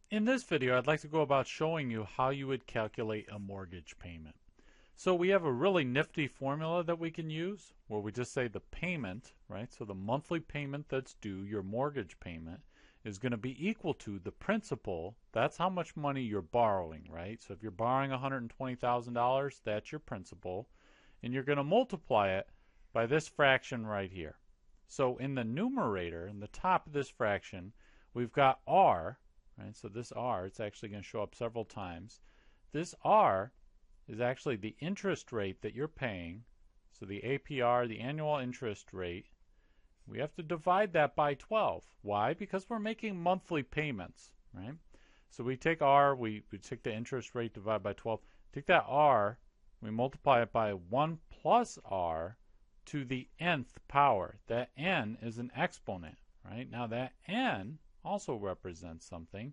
In this video, I'd like to go about showing you how you would calculate a mortgage payment. So we have a really nifty formula that we can use where we just say the payment, right? So the monthly payment that's due, your mortgage payment, is going to be equal to the principal. That's how much money you're borrowing, right? So if you're borrowing $120,000, that's your principal. And you're going to multiply it by this fraction right here. So in the numerator, in the top of this fraction, we've got R. Right, so this R, it's actually going to show up several times. This R is actually the interest rate that you're paying. So the APR, the annual interest rate, we have to divide that by 12. Why? Because we're making monthly payments, right? So we take R, we take the interest rate divided by 12. Take that R, we multiply it by 1 plus R to the nth power. That n is an exponent, right? Now that n also represents something.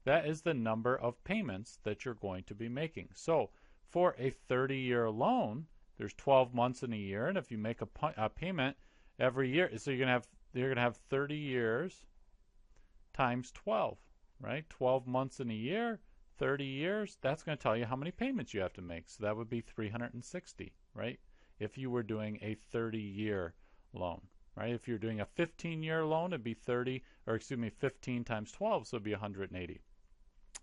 That is the number of payments that you're going to be making. So for a 30-year loan, there's 12 months in a year, and if you make a payment every year, so you're going to have 30 years times 12, right? 12 months in a year, 30 years, that's going to tell you how many payments you have to make. So that would be 360, right? If you were doing a 30-year loan. Right? If you're doing a 15-year loan, it'd be 15 times 12, so it'd be 180.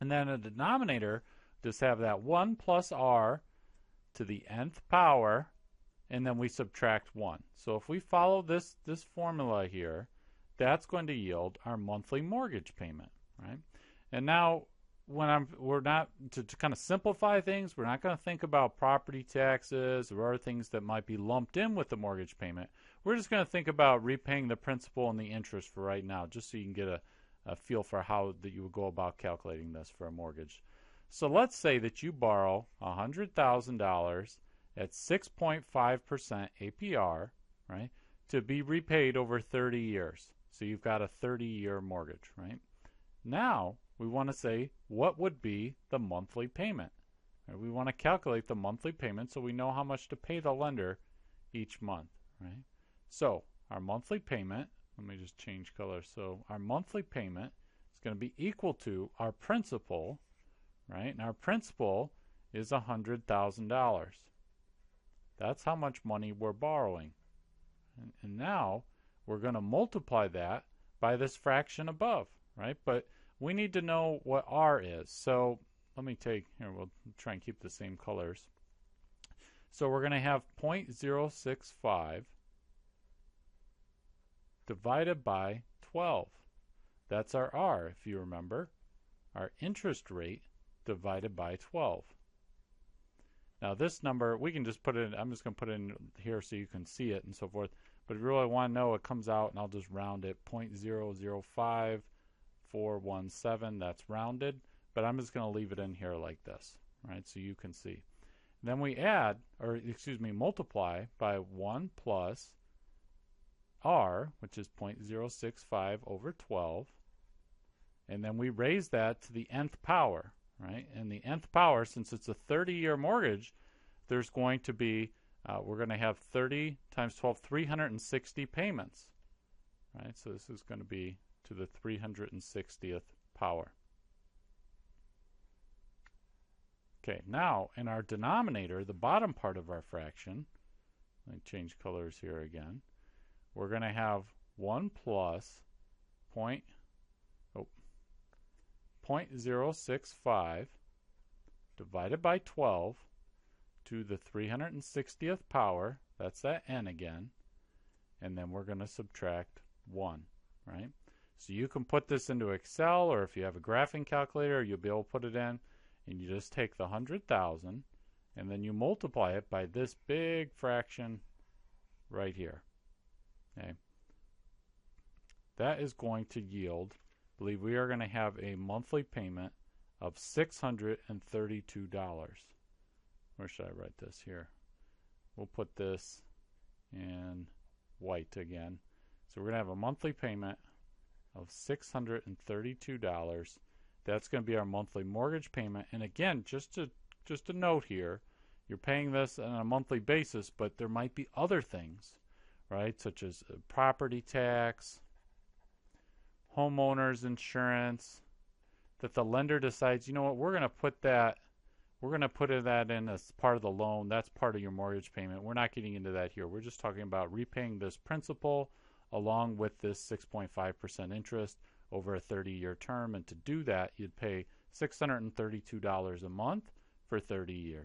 And then a denominator, just have that 1 plus R to the nth power, and then we subtract 1. So if we follow this formula here, that's going to yield our monthly mortgage payment, right? And now, we're not to kind of simplify things. We're not going to think about property taxes or other things that might be lumped in with the mortgage payment. We're just going to think about repaying the principal and the interest for right now, just so you can get a feel for how that you would go about calculating this for a mortgage. So let's say that you borrow $100,000 at 6.5% APR, right, to be repaid over 30 years. So you've got a 30-year mortgage, right? Now we want to say what would be the monthly payment. Right? We want to calculate the monthly payment so we know how much to pay the lender each month, right? So our monthly payment, let me just change color. So our monthly payment is going to be equal to our principal, right? And our principal is $100,000. That's how much money we're borrowing. And now we're going to multiply that by this fraction above, right? But we need to know what R is. So let me we'll try and keep the same colors. So we're going to have 0.065 divided by 12. That's our R, if you remember. Our interest rate divided by 12. Now this number, we can just put it in, I'm just going to put it in here so you can see it and so forth. But if you really want to know, it comes out, and I'll just round it, 0.005417, that's rounded. But I'm just going to leave it in here like this, right, so you can see. Then we add, or excuse me, multiply by 1 plus R, which is 0.065 over 12. And then we raise that to the nth power, right? And the nth power, since it's a 30-year mortgage, there's going to be, we're going to have 30 times 12, 360 payments, right? So this is going to be to the 360th power. Okay, now in our denominator, the bottom part of our fraction, let me change colors here again, we're going to have 1 plus 0.065 divided by 12 to the 360th power, that's that n again, and then we're going to subtract 1, right? So you can put this into Excel, or if you have a graphing calculator, you'll be able to put it in, and you just take the 100,000 and then you multiply it by this big fraction right here. Okay. That is going to yield, I believe we are going to have a monthly payment of $632. Where should I write this here? We'll put this in white again. So we're going to have a monthly payment of $632. That's going to be our monthly mortgage payment. And again, just a note here, you're paying this on a monthly basis, but there might be other things, right, such as property tax, homeowners insurance, that the lender decides, you know what, we're going to put that in as part of the loan. That's part of your mortgage payment. We're not getting into that here. We're just talking about repaying this principal along with this 6.5% interest over a 30-year term. And to do that, you'd pay $632 a month for 30 years.